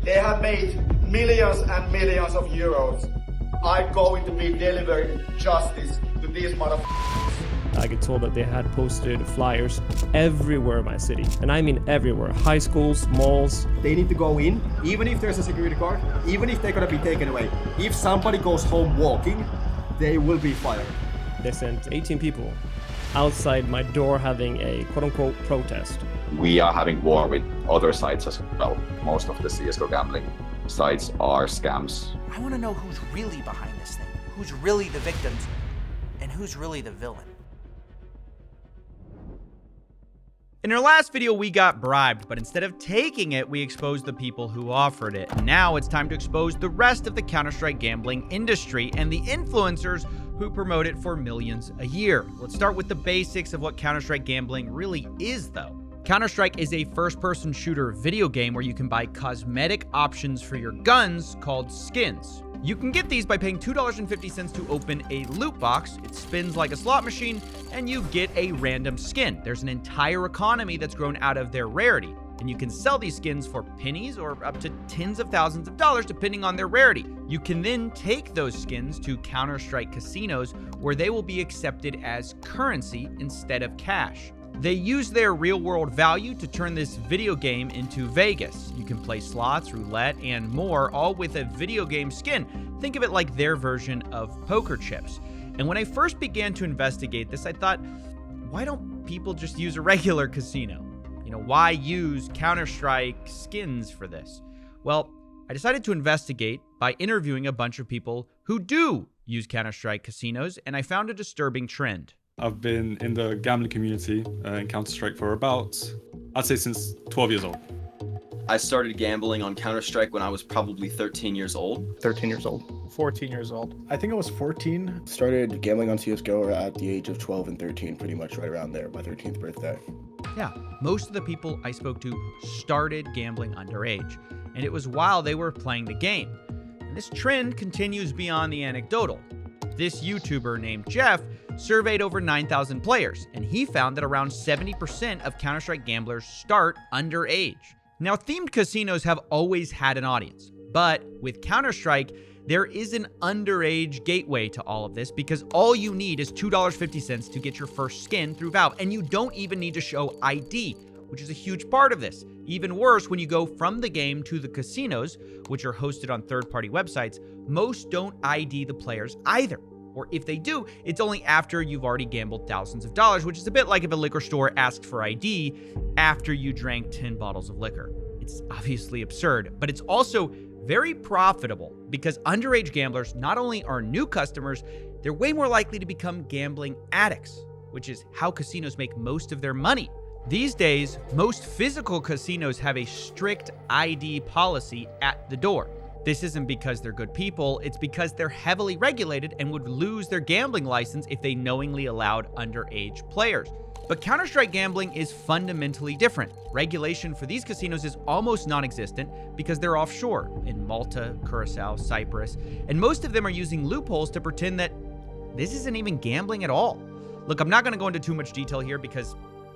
They have made millions and millions of euros. I'm going to be delivering justice to these motherfuckers. I get told that they had posted flyers everywhere in my city. And I mean everywhere. High schools, malls. They need to go in, even if there's a security guard, even if they're gonna be taken away. If somebody goes home walking, they will be fired. They sent 18 people outside my door having a quote-unquote protest. We are having war with other sites as well. Most of the CSGO gambling sites are scams. I want to know who's really behind this thing, who's really the victims, and who's really the villain. In our last video, we got bribed, but instead of taking it, we exposed the people who offered it. Now it's time to expose the rest of the Counter-Strike gambling industry and the influencers who promote it for millions a year. Let's start with the basics of what Counter-Strike gambling really is, though. Counter-Strike is a first-person shooter video game where you can buy cosmetic options for your guns called skins. You can get these by paying $2.50 to open a loot box. It spins like a slot machine, and you get a random skin. There's an entire economy that's grown out of their rarity, and you can sell these skins for pennies or up to tens of thousands of dollars depending on their rarity. You can then take those skins to Counter-Strike casinos where they will be accepted as currency instead of cash. They use their real-world value to turn this video game into Vegas. You can play slots, roulette, and more, all with a video game skin. Think of it like their version of poker chips. And when I first began to investigate this, I thought, why don't people just use a regular casino? You know, why use Counter-Strike skins for this? Well, I decided to investigate by interviewing a bunch of people who do use Counter-Strike casinos, and I found a disturbing trend. I've been in the gambling community in Counter-Strike for about, I'd say since 12 years old. I started gambling on Counter-Strike when I was probably 13 years old. 13 years old. 14 years old. I think I was 14. Started gambling on CSGO at the age of 12 and 13, pretty much right around there, my 13th birthday. Yeah, most of the people I spoke to started gambling underage, and it was while they were playing the game. And this trend continues beyond the anecdotal. This YouTuber named Jeff surveyed over 9,000 players, and he found that around 70% of Counter-Strike gamblers start underage. Now, themed casinos have always had an audience, but with Counter-Strike, there is an underage gateway to all of this because all you need is $2.50 to get your first skin through Valve, and you don't even need to show ID, which is a huge part of this. Even worse, when you go from the game to the casinos, which are hosted on third-party websites, most don't ID the players either. Or if they do, it's only after you've already gambled thousands of dollars, which is a bit like if a liquor store asked for ID after you drank 10 bottles of liquor. It's obviously absurd, but it's also very profitable because underage gamblers not only are new customers, they're way more likely to become gambling addicts, which is how casinos make most of their money. These days, most physical casinos have a strict ID policy at the door. This isn't because they're good people, it's because they're heavily regulated and would lose their gambling license if they knowingly allowed underage players. But Counter-Strike gambling is fundamentally different. Regulation for these casinos is almost non-existent because they're offshore in Malta, Curacao, Cyprus, and most of them are using loopholes to pretend that this isn't even gambling at all. Look, I'm not going to go into too much detail here because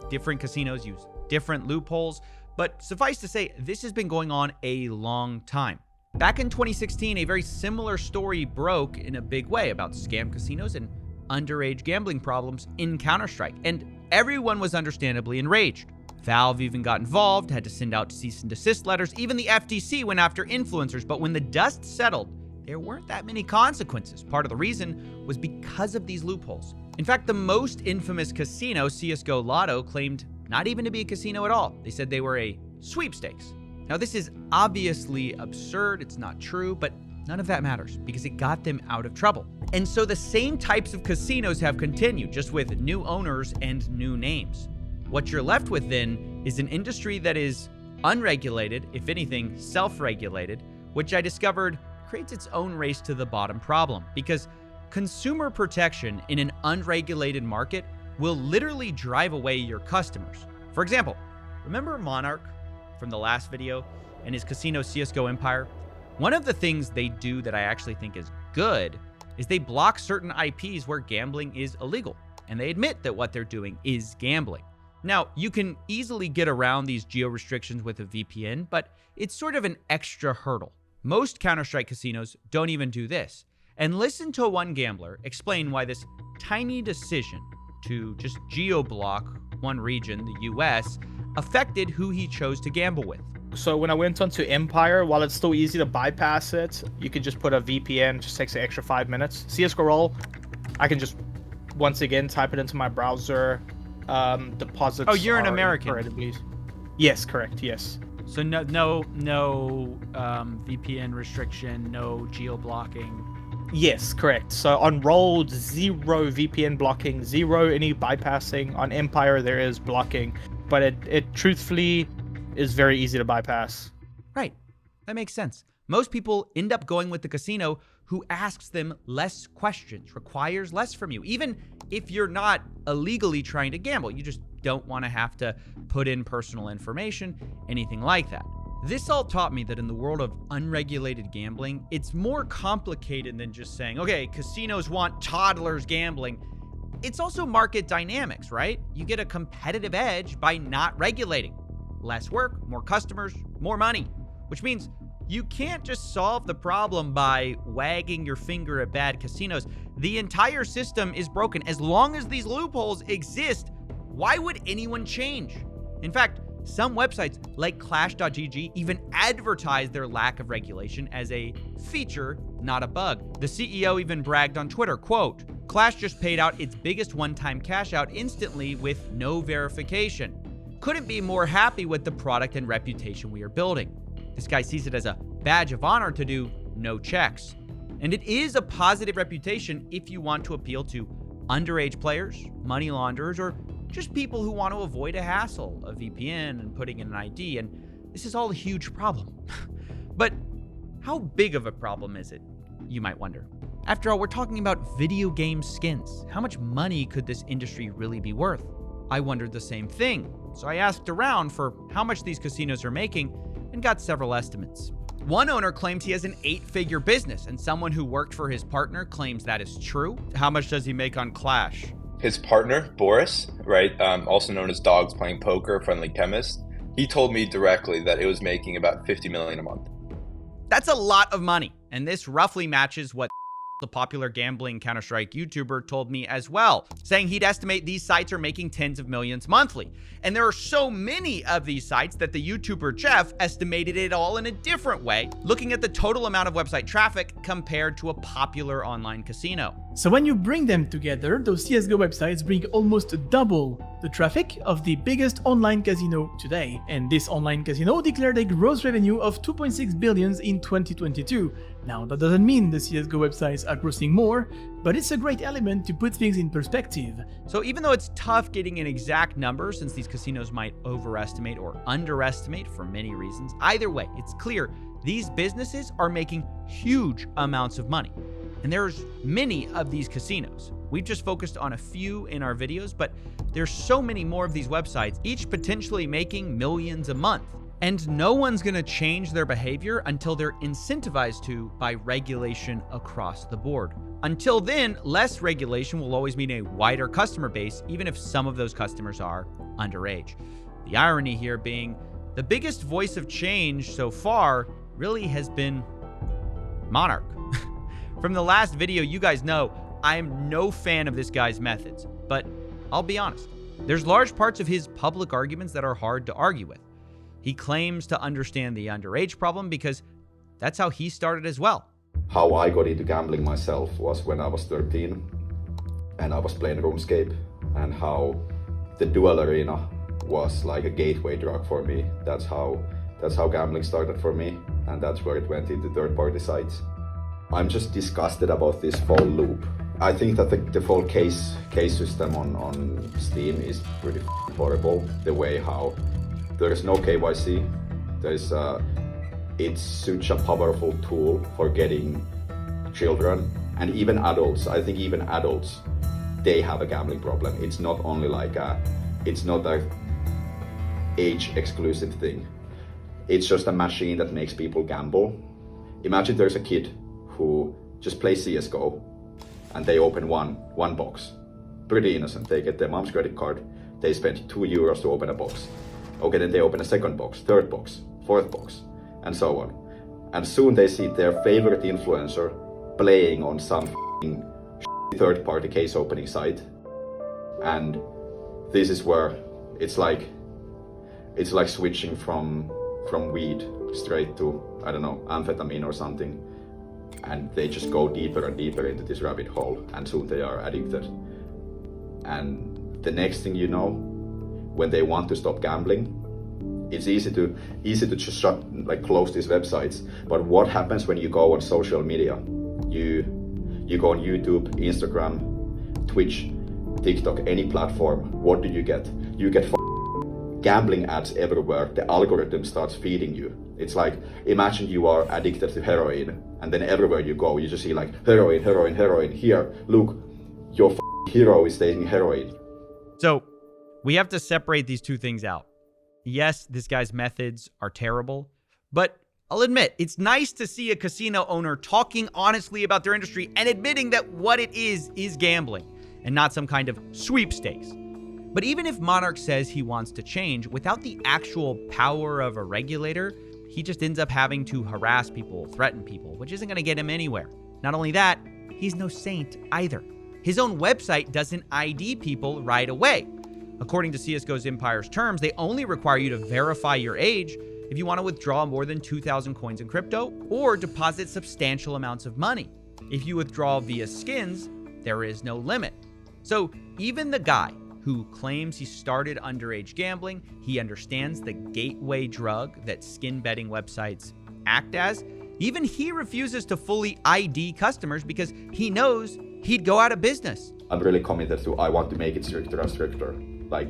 different casinos use different loopholes, but suffice to say, this has been going on a long time. Back in 2016, a very similar story broke in a big way about scam casinos and underage gambling problems in Counter-Strike, and everyone was understandably enraged. Valve even got involved, had to send out cease and desist letters. Even the FTC went after influencers, but when the dust settled, there weren't that many consequences. Part of the reason was because of these loopholes. In fact, the most infamous casino, CSGO Lotto, claimed not even to be a casino at all. They said they were a sweepstakes. Now, this is obviously absurd, it's not true, but none of that matters because it got them out of trouble. And so the same types of casinos have continued, just with new owners and new names. What you're left with then is an industry that is unregulated, if anything, self-regulated, which I discovered creates its own race to the bottom problem because consumer protection in an unregulated market will literally drive away your customers. For example, remember Monarch from the last video and his casino CSGO Empire? One of the things they do that I actually think is good is they block certain IPs where gambling is illegal, and they admit that what they're doing is gambling. Now, you can easily get around these geo restrictions with a VPN, but it's sort of an extra hurdle. Most Counter-Strike casinos don't even do this. And listen to one gambler explain why this tiny decision to just geo-block one region, the US, affected who he chose to gamble with. So when I went onto Empire, while it's still easy to bypass it, you could just put a VPN, just takes an extra 5 minutes. CSGOROLL, I can just, once again, type it into my browser. Deposits. Oh, you're an are American. incredibly... Yes, correct, yes. So no VPN restriction, no geo-blocking. Yes, correct. So on Roll, 0 VPN blocking, 0 any bypassing. On Empire, there is blocking, but it truthfully is very easy to bypass. Right. That makes sense. Most people end up going with the casino who asks them less questions, requires less from you. Even if you're not illegally trying to gamble, you just don't want to have to put in personal information, anything like that. This all taught me that in the world of unregulated gambling, it's more complicated than just saying, okay, casinos want toddlers gambling. It's also market dynamics, right? You get a competitive edge by not regulating. Less work, more customers, more money, which means you can't just solve the problem by wagging your finger at bad casinos. The entire system is broken. As long as these loopholes exist, why would anyone change? In fact, some websites like Clash.gg even advertise their lack of regulation as a feature, not a bug. The CEO even bragged on Twitter, quote, "Clash just paid out its biggest one-time cash out instantly with no verification. Couldn't be more happy with the product and reputation we are building." This guy sees it as a badge of honor to do no checks. And it is a positive reputation if you want to appeal to underage players, money launderers, or just people who want to avoid a hassle, a VPN and putting in an ID. And this is all a huge problem. But how big of a problem is it, you might wonder? After all, we're talking about video game skins. How much money could this industry really be worth? I wondered the same thing. So I asked around for how much these casinos are making and got several estimates. One owner claims he has an 8-figure business, and someone who worked for his partner claims that is true. How much does he make on Clash? His partner, Boris, right, also known as Dogs Playing Poker, Friendly Chemist, he told me directly that it was making about $50 million a month. That's a lot of money, and this roughly matches what the popular gambling Counter-Strike YouTuber told me as well, saying he'd estimate these sites are making tens of millions monthly. And there are so many of these sites that the YouTuber Jeff estimated it all in a different way, looking at the total amount of website traffic compared to a popular online casino. So when you bring them together, those CSGO websites bring almost double the traffic of the biggest online casino today. And this online casino declared a gross revenue of 2.6 billion in 2022. Now, that doesn't mean the CSGO websites are grossing more, but it's a great element to put things in perspective. So even though it's tough getting an exact number since these casinos might overestimate or underestimate for many reasons, either way, it's clear these businesses are making huge amounts of money. And there's many of these casinos. We've just focused on a few in our videos, but there's so many more of these websites, each potentially making millions a month. And no one's gonna change their behavior until they're incentivized to by regulation across the board. Until then, less regulation will always mean a wider customer base, even if some of those customers are underage. The irony here being, the biggest voice of change so far really has been Monarch. From the last video, you guys know I am no fan of this guy's methods, but I'll be honest, there's large parts of his public arguments that are hard to argue with. He claims to understand the underage problem because that's how he started as well. How I got into gambling myself was when I was 13 and I was playing RuneScape, and how the duel arena was like a gateway drug for me. That's how gambling started for me, and that's where it went into third-party sites. I'm just disgusted about this whole loop. I think that the whole case system on Steam is pretty horrible. The way how there is no KYC, it's such a powerful tool for getting children and even adults. I think even adults, they have a gambling problem. It's not only it's not a age exclusive thing. It's just a machine that makes people gamble. Imagine there's a kid who just plays CSGO and they open one box. Pretty innocent. They get their mom's credit card, they spend €2 to open a box. Okay, then they open a second box, third box, fourth box, and so on. And soon they see their favorite influencer playing on some third-party case opening site. And this is where it's like switching from weed straight to, I don't know, amphetamine or something. And they just go deeper and deeper into this rabbit hole, and soon they are addicted. And the next thing you know, when they want to stop gambling, it's easy to just close these websites. But what happens when you go on social media? You go on YouTube, Instagram, Twitch, TikTok, any platform. What do you get? You get gambling ads everywhere. The algorithm starts feeding you. It's like, imagine you are addicted to heroin, and then everywhere you go, you just see like heroin, heroin, heroin. Here, look, your hero is taking heroin. So we have to separate these two things out. Yes, this guy's methods are terrible, but I'll admit, it's nice to see a casino owner talking honestly about their industry and admitting that what it is gambling and not some kind of sweepstakes. But even if Monarch says he wants to change, without the actual power of a regulator, he just ends up having to harass people, threaten people, which isn't going to get him anywhere. Not only that, he's no saint either. His own website doesn't ID people right away. According to CSGO's Empire's terms, they only require you to verify your age if you want to withdraw more than 2,000 coins in crypto or deposit substantial amounts of money. If you withdraw via skins, there is no limit. So even the guy who claims he started underage gambling, he understands the gateway drug that skin betting websites act as, even he refuses to fully ID customers because he knows he'd go out of business. I'm really committed to, I want to make it stricter and stricter. Like,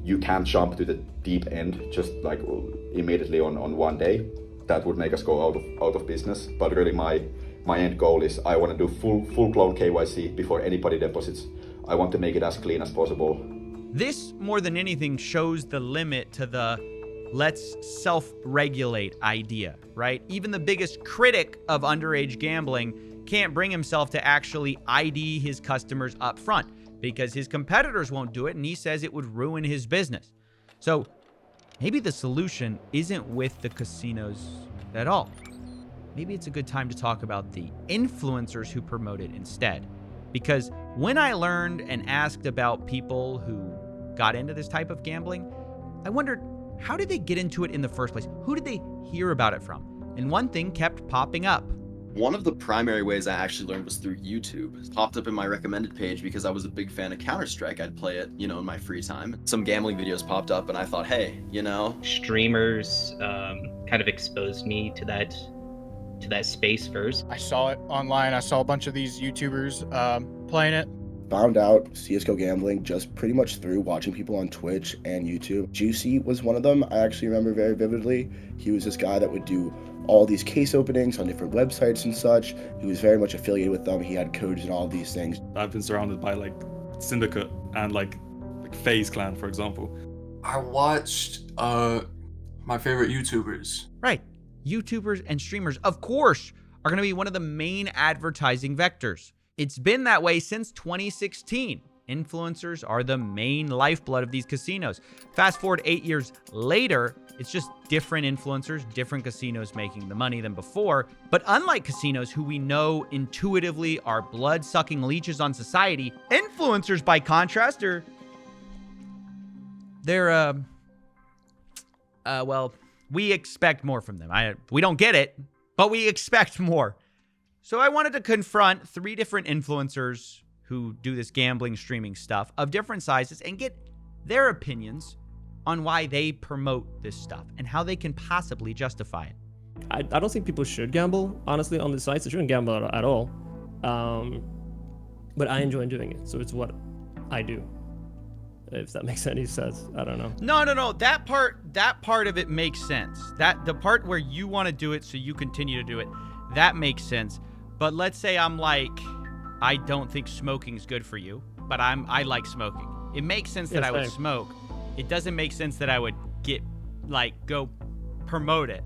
you can't jump to the deep end just like immediately on one day. That would make us go out of business. But really my end goal is I want to do full-blown KYC before anybody deposits. I want to make it as clean as possible. This, more than anything, shows the limit to the let's self-regulate idea, right? Even the biggest critic of underage gambling can't bring himself to actually ID his customers up front because his competitors won't do it, and he says it would ruin his business. So maybe the solution isn't with the casinos at all. Maybe it's a good time to talk about the influencers who promote it instead. Because when I learned and asked about people who got into this type of gambling, I wondered, how did they get into it in the first place? Who did they hear about it from? And one thing kept popping up. One of the primary ways I actually learned was through YouTube. It popped up in my recommended page because I was a big fan of Counter-Strike. I'd play it, in my free time. Some gambling videos popped up and I thought, hey, Streamers kind of exposed me to that space first. I saw it online. I saw a bunch of these YouTubers playing it. Found out CSGO Gambling just pretty much through watching people on Twitch and YouTube. Juicy was one of them. I actually remember very vividly. He was this guy that would do all these case openings on different websites and such. He was very much affiliated with them. He had codes and all of these things. I've been surrounded by like Syndicate and like FaZe Clan, for example. I watched my favorite YouTubers. Right. YouTubers and streamers, of course, are going to be one of the main advertising vectors. It's been that way since 2016. Influencers are the main lifeblood of these casinos. Fast forward 8 years later, it's just different influencers, different casinos making the money than before. But unlike casinos who we know intuitively are blood-sucking leeches on society, influencers, by contrast, well, we expect more from them. We don't get it, but we expect more. So I wanted to confront 3 different influencers who do this gambling streaming stuff of different sizes and get their opinions on why they promote this stuff and how they can possibly justify it. I don't think people should gamble, honestly, on the sites. They shouldn't gamble at all. But I enjoy doing it, so it's what I do. If that makes any sense. I don't know. No. That part of it makes sense. That the part where you want to do it so you continue to do it, that makes sense. But let's say I'm like, I don't think smoking is good for you, but I like smoking. It makes sense that I would smoke. It doesn't make sense that I would go promote it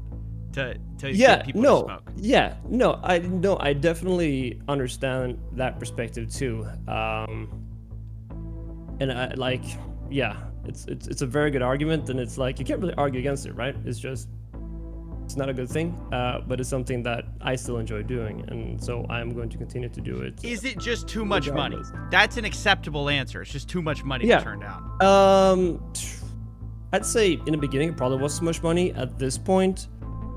to get people to smoke. Yeah, I definitely understand that perspective too. And It's a very good argument, and it's like you can't really argue against it, right? It's not a good thing, but it's something that I still enjoy doing, and so I'm going to continue to do it. Is it just too much money? That's an acceptable answer. It's just too much money Yeah. to turn down. I'd say in the beginning it probably was too much money. At this point,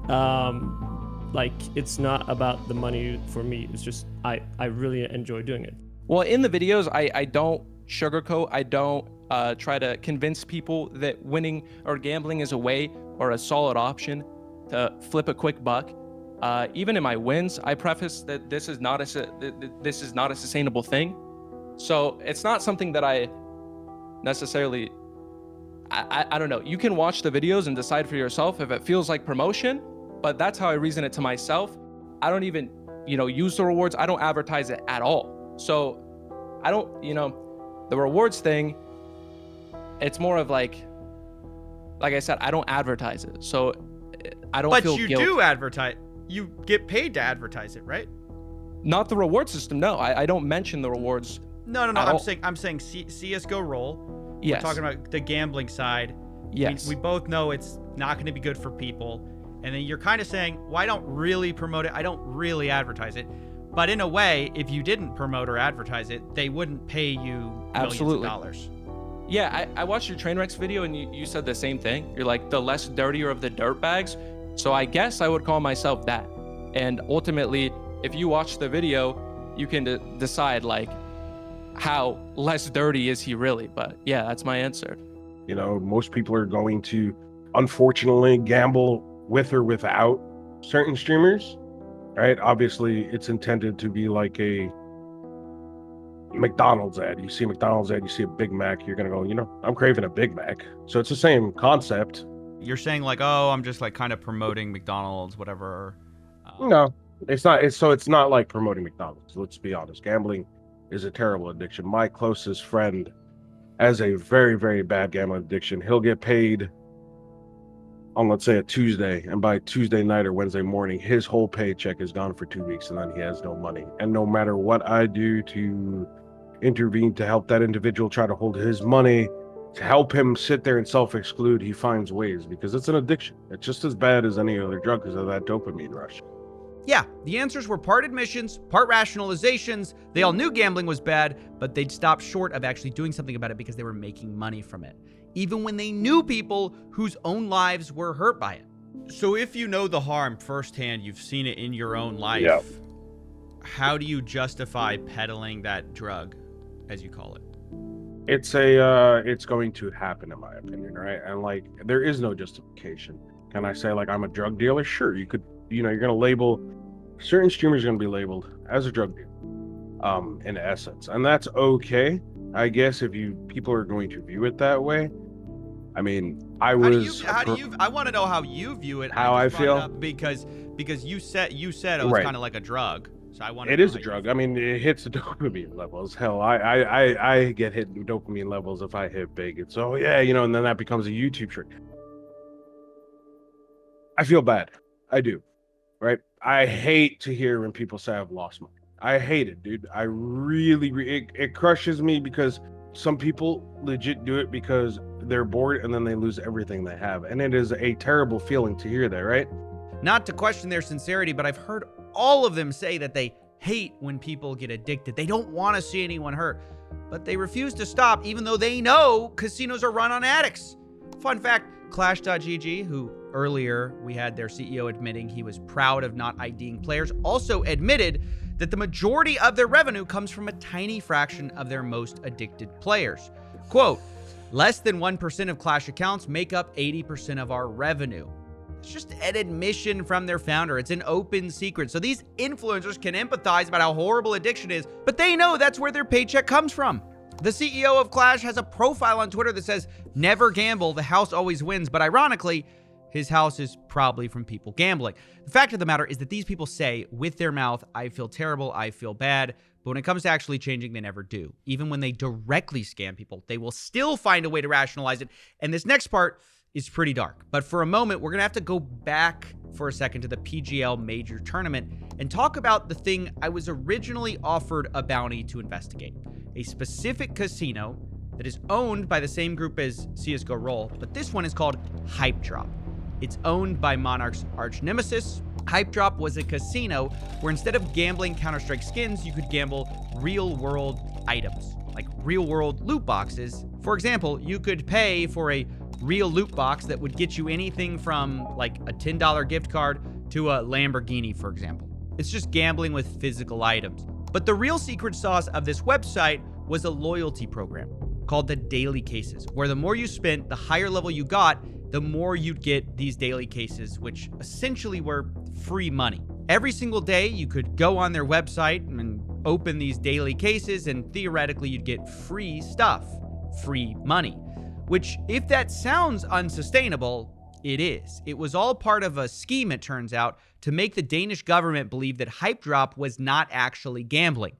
like it's not about the money for me. It's just I really enjoy doing it. Well, in the videos, I don't sugarcoat. I don't try to convince people that winning or gambling is a way or a solid option to flip a quick buck. Even in my wins, I preface that this is not a sustainable thing. So it's not something that I necessarily. I don't know. You can watch the videos and decide for yourself if it feels like promotion, but that's how I reason it to myself. I don't even, use the rewards. I don't advertise it at all. So I don't, the rewards thing, it's more of like I said, I don't advertise it. So I don't feel guilt. But you do advertise. You get paid to advertise it, right? Not the reward system. No, I don't mention the rewards. No. I'm saying CSGOROLL. Yes. We're talking about the gambling side. Yes. We both know it's not going to be good for people. And then you're kind of saying, well, I don't really promote it. I don't really advertise it. But in a way, if you didn't promote or advertise it, they wouldn't pay you millions of dollars. Yeah, I watched your Trainwrecks video and you said the same thing. You're like the less dirtier of the dirt bags. So I guess I would call myself that. And ultimately, if you watch the video, you can decide like how less dirty is he really. But yeah, that's my answer. Most people are going to, unfortunately, gamble with or without certain streamers, right? Obviously, it's intended to be like a McDonald's ad. You see a McDonald's ad, you see a Big Mac, you're going to go, I'm craving a Big Mac. So it's the same concept. You're saying like, oh, I'm just like kind of promoting McDonald's, whatever. No, it's not. It's not like promoting McDonald's. Let's be honest. Gambling is a terrible addiction. My closest friend has a very, very bad gambling addiction. He'll get paid on, let's say, a Tuesday, and by Tuesday night or Wednesday morning, his whole paycheck is gone for 2 weeks, and then he has no money. And no matter what I do to intervene to help that individual try to hold his money, to help him sit there and self-exclude, he finds ways, because it's an addiction. It's just as bad as any other drug because of that dopamine rush. Yeah, the answers were part admissions, part rationalizations. They all knew gambling was bad, but they'd stopped short of actually doing something about it because they were making money from it, even when they knew people whose own lives were hurt by it. So if you know the harm firsthand, you've seen it in your own life, how do you justify peddling that drug, as you call it? It's going to happen, in my opinion, right? And like, there is no justification. Can I say like I'm a drug dealer? Sure, you could. You're going to label certain streamers are going to be labeled as a drug dealer, in essence, and that's okay, I guess, if people are going to view it that way. I mean, I want to know how you view it. How I feel, because you said it was kind of like a drug. So I want. It is a drug. I mean, it hits the dopamine levels. Hell, I get hit dopamine levels if I hit big. It's and then that becomes a YouTube trick. I feel bad. I do. Right? I hate to hear when people say I've lost money. I hate it, dude. I really, it crushes me because some people legit do it because they're bored and then they lose everything they have. And it is a terrible feeling to hear that, right? Not to question their sincerity, but I've heard all of them say that they hate when people get addicted. They don't want to see anyone hurt, but they refuse to stop even though they know casinos are run on addicts. Fun fact, Clash.gg, who earlier we had their CEO admitting he was proud of not IDing players, also admitted that the majority of their revenue comes from a tiny fraction of their most addicted players. Quote, less than 1% of Clash accounts make up 80% of our revenue. It's just an admission from their founder. It's an open secret. So these influencers can empathize about how horrible addiction is, but they know that's where their paycheck comes from. The CEO of Clash has a profile on Twitter that says, never gamble, the house always wins. But ironically, his house is probably from people gambling. The fact of the matter is that these people say with their mouth, I feel terrible, I feel bad. But when it comes to actually changing, they never do. Even when they directly scam people, they will still find a way to rationalize it. And this next part is pretty dark. But for a moment, we're going to have to go back for a second to the PGL major tournament and talk about the thing I was originally offered a bounty to investigate. A specific casino that is owned by the same group as CSGOROLL, but this one is called HypeDrop. It's owned by Monarch's arch nemesis. HypeDrop was a casino where instead of gambling Counter-Strike skins, you could gamble real-world items, like real-world loot boxes. For example, you could pay for a real loot box that would get you anything from like a $10 gift card to a Lamborghini, for example. It's just gambling with physical items. But the real secret sauce of this website was a loyalty program called the daily cases, where the more you spent, the higher level you got, the more you'd get these daily cases, which essentially were free money. Every single day, you could go on their website and open these daily cases, and theoretically, you'd get free stuff, free money, which, if that sounds unsustainable, it is. It was all part of a scheme, it turns out, to make the Danish government believe that HypeDrop was not actually gambling.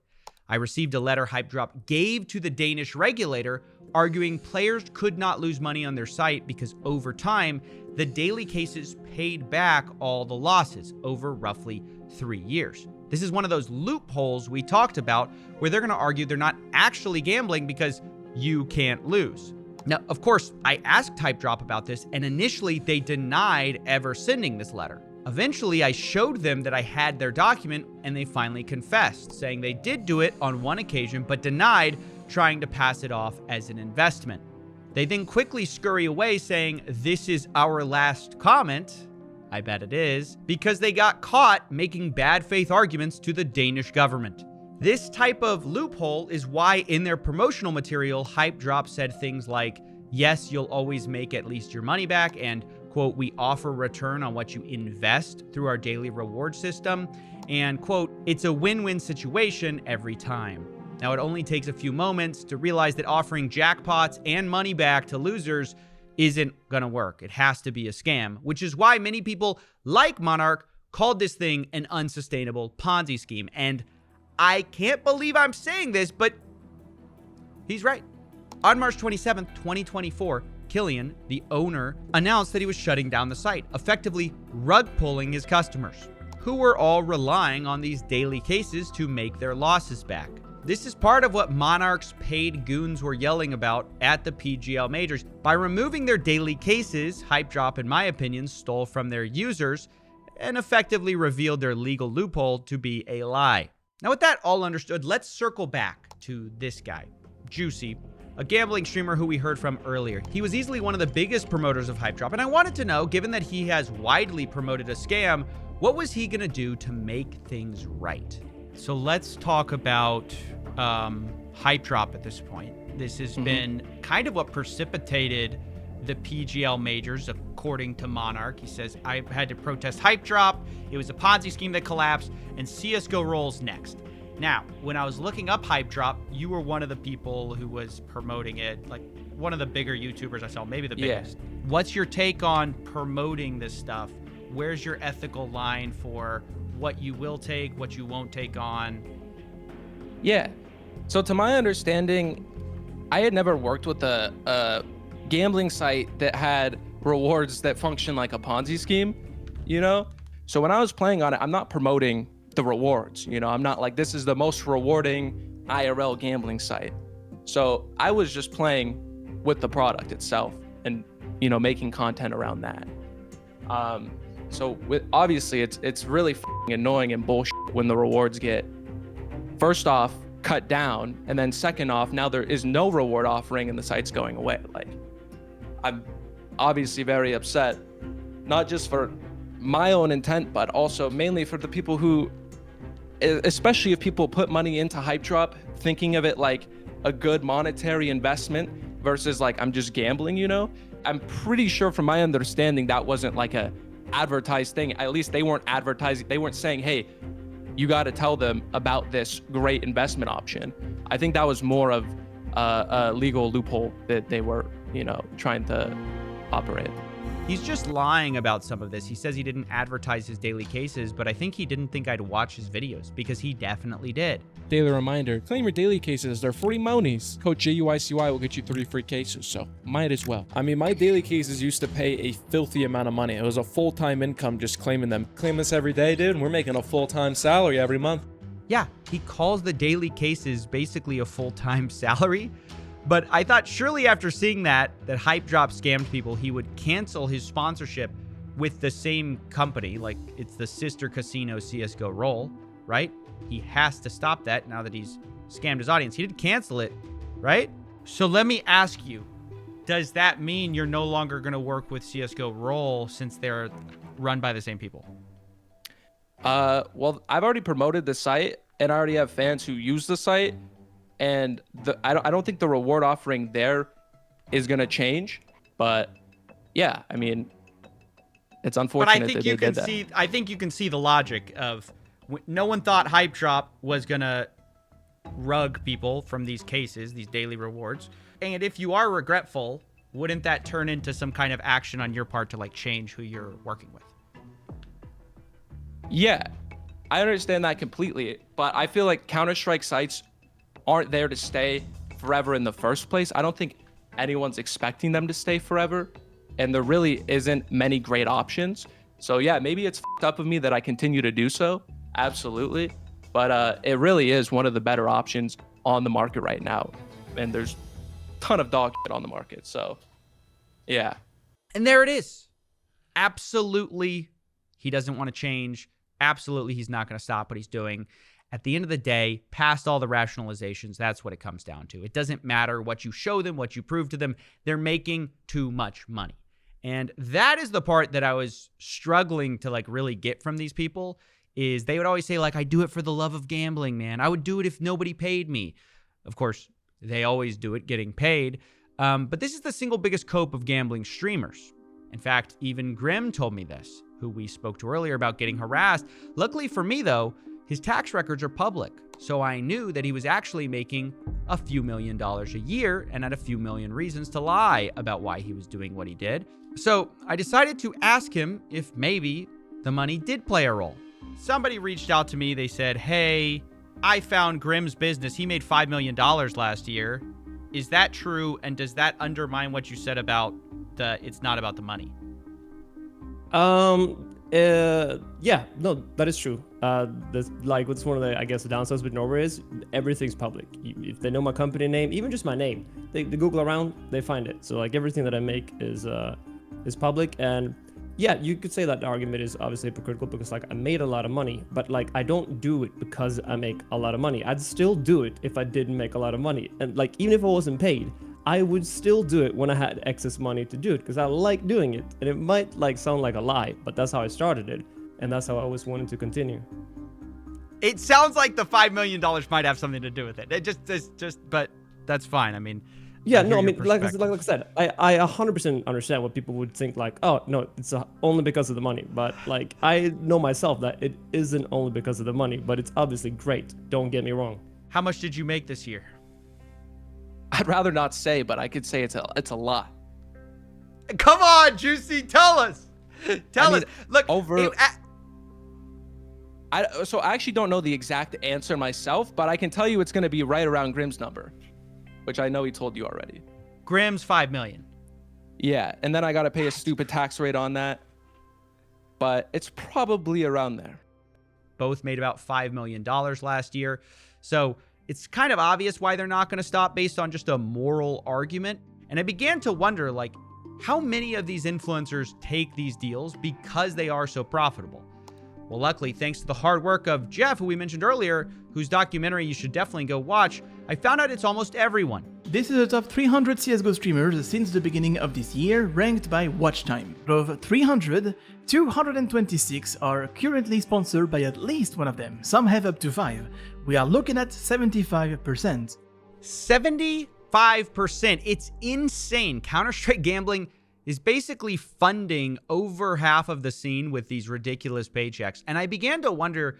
I received a letter HypeDrop gave to the Danish regulator arguing players could not lose money on their site because over time, the daily cases paid back all the losses over roughly 3 years. This is one of those loopholes we talked about where they're going to argue they're not actually gambling because you can't lose. Now, of course, I asked HypeDrop about this, and initially they denied ever sending this letter. Eventually, I showed them that I had their document, and they finally confessed, saying they did do it on one occasion, but denied trying to pass it off as an investment. They then quickly scurry away saying, "This is our last comment." I bet it is, because they got caught making bad faith arguments to the Danish government. This type of loophole is why in their promotional material, HypeDrop said things like, "Yes, you'll always make at least your money back," and quote, "We offer return on what you invest through our daily reward system," and quote, "It's a win-win situation every time." Now, it only takes a few moments to realize that offering jackpots and money back to losers isn't gonna work. It has to be a scam, which is why many people like Monarch called this thing an unsustainable Ponzi scheme. And I can't believe I'm saying this, but he's right. On March 27th, 2024, Killian, the owner, announced that he was shutting down the site, effectively rug pulling his customers, who were all relying on these daily cases to make their losses back. This is part of what Monarch's paid goons were yelling about at the PGL majors. By removing their daily cases, HypeDrop, in my opinion, stole from their users and effectively revealed their legal loophole to be a lie. Now, with that all understood, let's circle back to this guy, Juicy, a gambling streamer who we heard from earlier. He was easily one of the biggest promoters of HypeDrop, and I wanted to know, given that he has widely promoted a scam, what was he gonna do to make things right? So let's talk about HypeDrop at this point. This has been kind of what precipitated the PGL majors, according to Monarch. He says, "I had to protest HypeDrop. It was a Ponzi scheme that collapsed, and CSGOROLL's next." Now, when I was looking up HypeDrop, you were one of the people who was promoting it, like one of the bigger YouTubers I saw, maybe the biggest. Yeah. What's your take on promoting this stuff? Where's your ethical line for what you will take, what you won't take on? Yeah. So to my understanding, I had never worked with a gambling site that had rewards that function like a Ponzi scheme, you know? So when I was playing on it, I'm not promoting the rewards, you know? I'm not like, this is the most rewarding IRL gambling site. So I was just playing with the product itself and, you know, making content around that. Obviously it's really f***ing annoying and bullshit when the rewards get, first off, cut down, and then second off, now there is no reward offering and the site's going away. Like, I'm obviously very upset, not just for my own intent, but also mainly for the people who, especially if people put money into HypeDrop, thinking of it like a good monetary investment versus like, I'm just gambling, you know? I'm pretty sure from my understanding, that wasn't like a advertised thing. At least they weren't advertising, they weren't saying, hey, you got to tell them about this great investment option. I think that was more of a legal loophole that they were, you know, trying to operate. He's just lying about some of this. He says he didn't advertise his daily cases, but I think he didn't think I'd watch his videos because he definitely did. Daily reminder, claim your daily cases, they're free monies. Code JUICY will get you 3 free cases, so might as well. I mean, my daily cases used to pay a filthy amount of money. It was a full-time income just claiming them. Claim this every day, dude, and we're making a full-time salary every month. Yeah, he calls the daily cases basically a full-time salary. But I thought surely after seeing that HypeDrop scammed people, he would cancel his sponsorship with the same company. Like, it's the sister casino CSGOROLL, right? He has to stop that now that he's scammed his audience. He didn't cancel it, right? So let me ask you, does that mean you're no longer going to work with CSGOROLL since they're run by the same people? Well, I've already promoted the site, and I already have fans who use the site, and I don't think the reward offering there is going to change. But yeah, I mean, it's unfortunate but I think that you they can did that. see. I think you can see the logic of no one thought HypeDrop was gonna rug people from these cases, these daily rewards. And if you are regretful, wouldn't that turn into some kind of action on your part to like change who you're working with? Yeah, I understand that completely, but I feel like Counter-Strike sites aren't there to stay forever in the first place. I don't think anyone's expecting them to stay forever, and there really isn't many great options. So yeah, maybe it's fucked up of me that I continue to do so, absolutely, but it really is one of the better options on the market right now, and there's a ton of dog shit on the market, so yeah. And there it is. Absolutely, he doesn't want to change. Absolutely, he's not going to stop what he's doing. At the end of the day, past all the rationalizations, that's what it comes down to. It doesn't matter what you show them, what you prove to them. They're making too much money. And that is the part that I was struggling to like really get from these people, is they would always say like, I do it for the love of gambling, man. I would do it if nobody paid me. Of course, they always do it getting paid. But this is the single biggest cope of gambling streamers. In fact, even Grim told me this, who we spoke to earlier about getting harassed. Luckily for me, though, his tax records are public, so I knew that he was actually making a few $1 million a year and had a few million reasons to lie about why he was doing what he did. So I decided to ask him if maybe the money did play a role. Somebody reached out to me. They said, hey, I found Grim's business. He made $5 million last year. Is that true? And does that undermine what you said about it's not about the money? Yeah, no, that is true. Like, what's one of the, I guess, the downsides with Norway is everything's public. If they know my company name, even just my name, they Google around, they find it. So like everything that I make is public. And yeah, you could say that the argument is obviously hypocritical because like I made a lot of money, but like I don't do it because I make a lot of money. I'd still do it if I didn't make a lot of money. And like, even if I wasn't paid, I would still do it when I had excess money to do it because I like doing it. And it might like sound like a lie, but that's how I started it. And that's how I always wanted to continue. It sounds like the $5 million might have something to do with it. It just, but that's fine. I mean, yeah, no, I mean, like I said, I 100% understand what people would think like, oh, no, it's only because of the money. But like, I know myself that it isn't only because of the money, but it's obviously great. Don't get me wrong. How much did you make this year? I'd rather not say, but I could say it's a lot. Come on, Juicy, tell us. Tell us. Look, so I actually don't know the exact answer myself, but I can tell you it's going to be right around Grim's number, which I know he told you already. Grim's 5 million. Yeah, and then I got to pay a stupid tax rate on that, but it's probably around there. Both made about $5 million last year. So it's kind of obvious why they're not going to stop based on just a moral argument. And I began to wonder, like, how many of these influencers take these deals because they are so profitable? Well, luckily, thanks to the hard work of Jeff, who we mentioned earlier, whose documentary you should definitely go watch, I found out it's almost everyone. This is the top 300 CSGO streamers since the beginning of this year, ranked by watch time. Of 300, 226 are currently sponsored by at least one of them. Some have up to 5. We are looking at 75%. 75%. It's insane. Counter-Strike Gambling is basically funding over half of the scene with these ridiculous paychecks. And I began to wonder,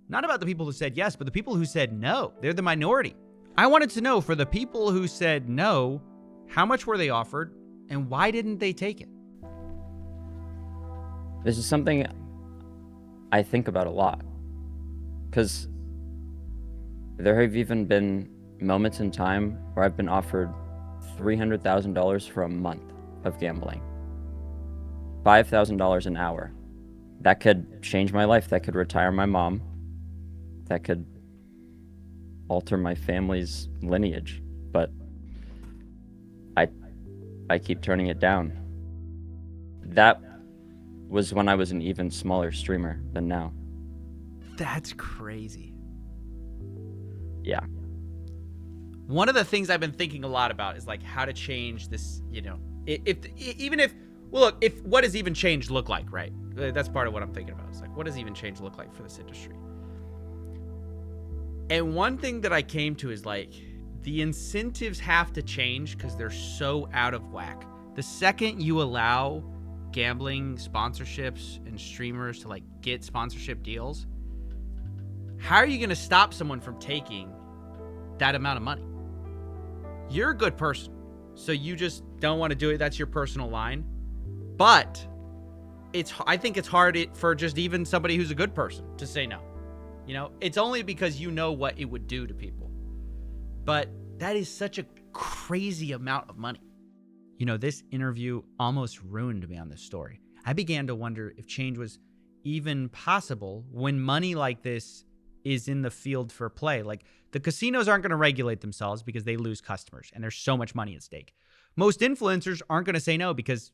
not about the people who said yes, but the people who said no. They're the minority. I wanted to know, for the people who said no, how much were they offered and why didn't they take it? This is something I think about a lot, because there have even been moments in time where I've been offered $300,000 for a month of gambling, $5,000 an hour. That could change my life. That could retire my mom. That could alter my family's lineage. But I keep turning it down. That was when I was an even smaller streamer than now. That's crazy. Yeah. One of the things I've been thinking a lot about is like how to change this, you know, if what does even change look like, right? That's part of what I'm thinking about. It's like, what does even change look like for this industry? And one thing that I came to is like, the incentives have to change because they're so out of whack. The second you allow gambling sponsorships and streamers to like get sponsorship deals, how are you going to stop someone from taking that amount of money? You're a good person, so you just don't want to do it. That's your personal line. But I think it's hard for just even somebody who's a good person to say no. You know, it's only because you know what it would do to people. But that is such a crazy amount of money. You know, this interview almost ruined me on this story. I began to wonder if change was even possible when money like this is in the field for play. Like, the casinos aren't going to regulate themselves because they lose customers and there's so much money at stake. Most influencers aren't going to say no because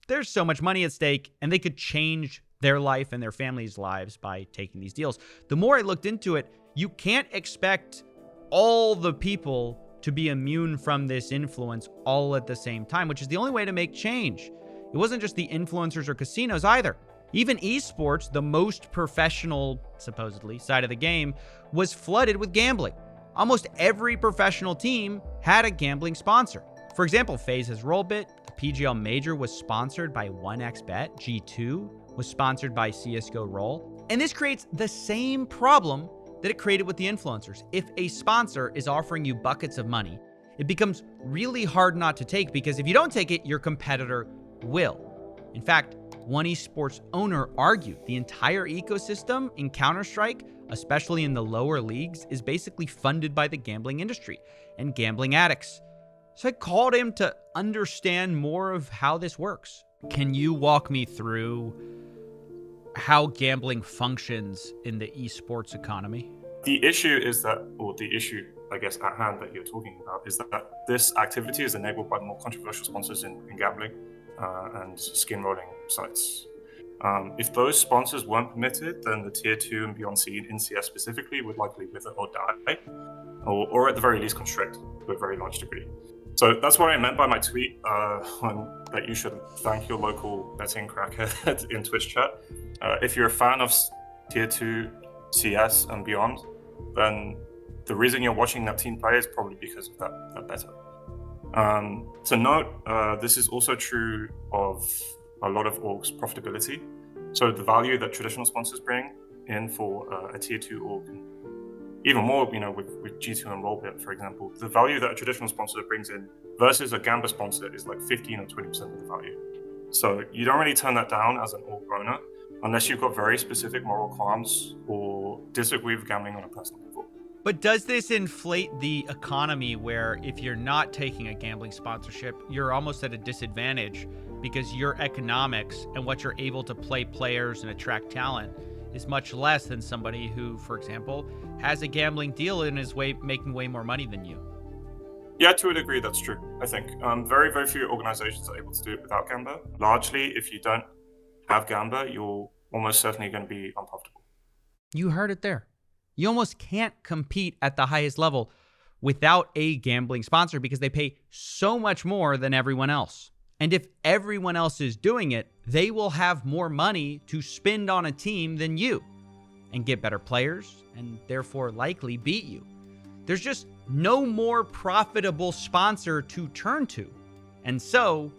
there's so much money at stake and they could change their life and their families' lives by taking these deals. The more I looked into it, you can't expect all the people to be immune from this influence all at the same time, which is the only way to make change. It wasn't just the influencers or casinos either. Even esports, the most professional, supposedly, side of the game, was flooded with gambling. Almost every professional team had a gambling sponsor. For example, FaZe's Rollbit, the PGL Major was sponsored by 1xBet, G2 was sponsored by CSGOROLL, and this creates the same problem that it created with the influencers. If a sponsor is offering you buckets of money, it becomes really hard not to take, because if you don't take it, your competitor will. In fact, one esports owner argued the entire ecosystem in Counter-Strike, especially in the lower leagues, is basically funded by the gambling industry and gambling addicts. So I called him to understand more of how this works. Can you walk me through how gambling functions in the esports economy? The issue is that, or the issue, I guess, at hand that you're talking about is that this activity is enabled by more controversial sponsors in gambling and skin rolling sites. If those sponsors weren't permitted, then the tier 2 and beyond scene in CS specifically would likely wither or die, or at the very least constrict to a very large degree. So that's what I meant by my tweet that you should thank your local betting crackhead in Twitch chat. If you're a fan of tier 2 CS and beyond, then the reason you're watching that team play is probably because of that better. To note, this is also true of a lot of orgs' profitability. So the value that traditional sponsors bring in for a tier 2 org, even more, you know, with G2 and Rollbit, for example, the value that a traditional sponsor brings in versus a Gamba sponsor is like 15 or 20% of the value. So you don't really turn that down as an org owner unless you've got very specific moral qualms or disagree with gambling on a personal level. But does this inflate the economy where if you're not taking a gambling sponsorship, you're almost at a disadvantage because your economics and what you're able to play players and attract talent is much less than somebody who, for example, has a gambling deal and is making way more money than you? Yeah, to a degree, that's true, I think. Very, very few organizations are able to do it without Gamba. Largely, if you don't have Gamba, you're almost certainly going to be unprofitable. You heard it there. You almost can't compete at the highest level without a gambling sponsor because they pay so much more than everyone else. And if everyone else is doing it, they will have more money to spend on a team than you and get better players and therefore likely beat you. There's just no more profitable sponsor to turn to. And so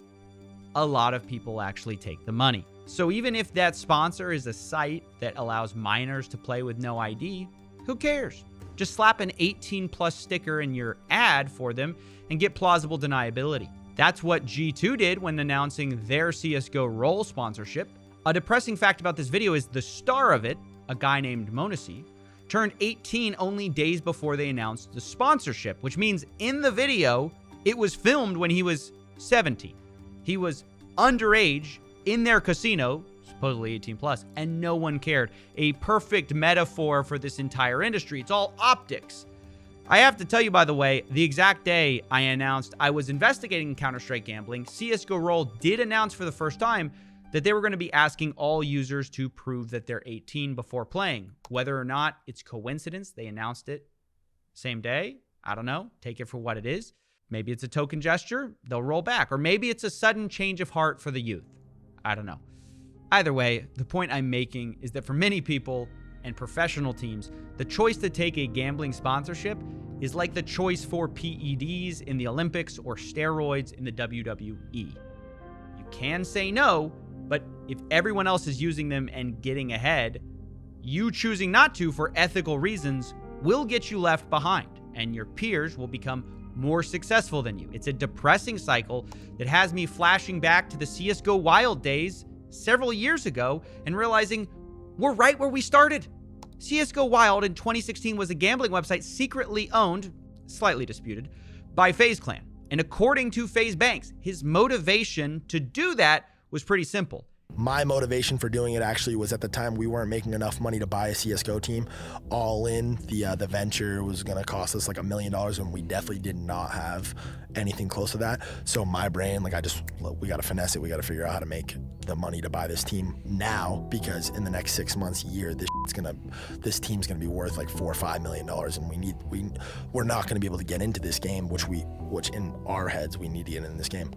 a lot of people actually take the money. So even if that sponsor is a site that allows minors to play with no ID, who cares? Just slap an 18+ sticker in your ad for them and get plausible deniability. That's what G2 did when announcing their CSGOROLL sponsorship. A depressing fact about this video is the star of it, a guy named Monesi, turned 18 only days before they announced the sponsorship, which means in the video, it was filmed when he was 17. He was underage in their casino, supposedly 18+, and no one cared. A perfect metaphor for this entire industry. It's all optics. I have to tell you, by the way, the exact day I announced I was investigating Counter-Strike gambling, CSGOROLL did announce for the first time that they were going to be asking all users to prove that they're 18 before playing. Whether or not it's coincidence, they announced it same day. I don't know. Take it for what it is. Maybe it's a token gesture. They'll roll back. Or maybe it's a sudden change of heart for the youth. I don't know. Either way, the point I'm making is that for many people and professional teams, the choice to take a gambling sponsorship is like the choice for PEDs in the Olympics or steroids in the WWE. You can say no, but if everyone else is using them and getting ahead, you choosing not to for ethical reasons will get you left behind, and your peers will become more successful than you. It's a depressing cycle that has me flashing back to the CSGO Wild days several years ago and realizing we're right where we started. CSGO Wild in 2016 was a gambling website secretly owned, slightly disputed, by FaZe Clan. And according to FaZe Banks, his motivation to do that was pretty simple. My motivation for doing it actually was at the time we weren't making enough money to buy a CSGO team. All in, the venture was gonna cost us like $1 million, and we definitely did not have anything close to that. So my brain, like we gotta finesse it. We gotta figure out how to make the money to buy this team now, because in the next 6 months, year, this team's gonna be worth like $4 or $5 million, and we're not gonna be able to get into this game, which in our heads we need to get in this game.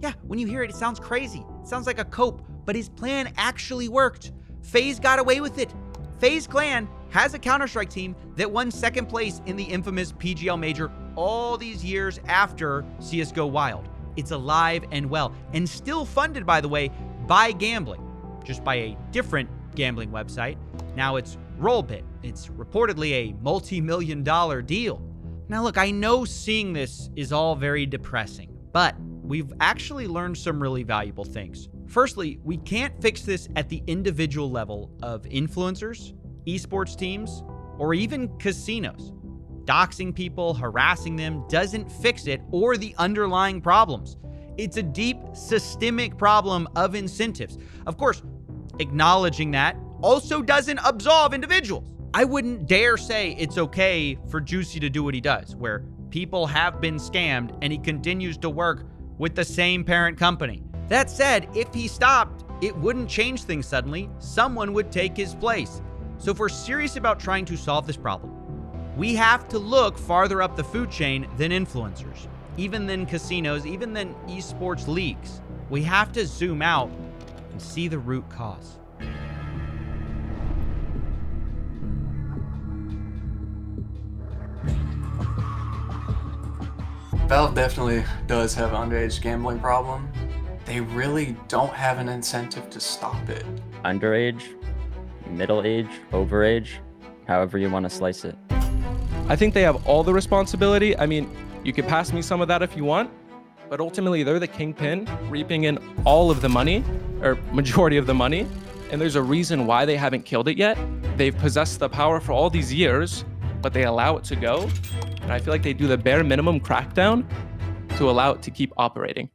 Yeah, when you hear it, it sounds crazy. It sounds like a cope, but his plan actually worked. FaZe got away with it. FaZe Clan has a Counter-Strike team that won second place in the infamous PGL Major all these years after CSGO Wild. It's alive and well, and still funded, by the way, by gambling, just by a different gambling website. Now it's Rollbit. It's reportedly a multi-million-dollar deal. Now look, I know seeing this is all very depressing, but we've actually learned some really valuable things. Firstly, we can't fix this at the individual level of influencers, esports teams, or even casinos. Doxing people, harassing them doesn't fix it or the underlying problems. It's a deep systemic problem of incentives. Of course, acknowledging that also doesn't absolve individuals. I wouldn't dare say it's okay for Juicy to do what he does, where people have been scammed and he continues to work with the same parent company. That said, if he stopped, it wouldn't change things suddenly. Someone would take his place. So if we're serious about trying to solve this problem, we have to look farther up the food chain than influencers, even than casinos, even than esports leagues. We have to zoom out and see the root cause. Valve definitely does have an underage gambling problem. They really don't have an incentive to stop it. Underage, middle age, overage, however you want to slice it. I think they have all the responsibility. I mean, you could pass me some of that if you want, but ultimately they're the kingpin, reaping in all of the money, or majority of the money, and there's a reason why they haven't killed it yet. They've possessed the power for all these years, but they allow it to go, and I feel like they do the bare minimum crackdown to allow it to keep operating.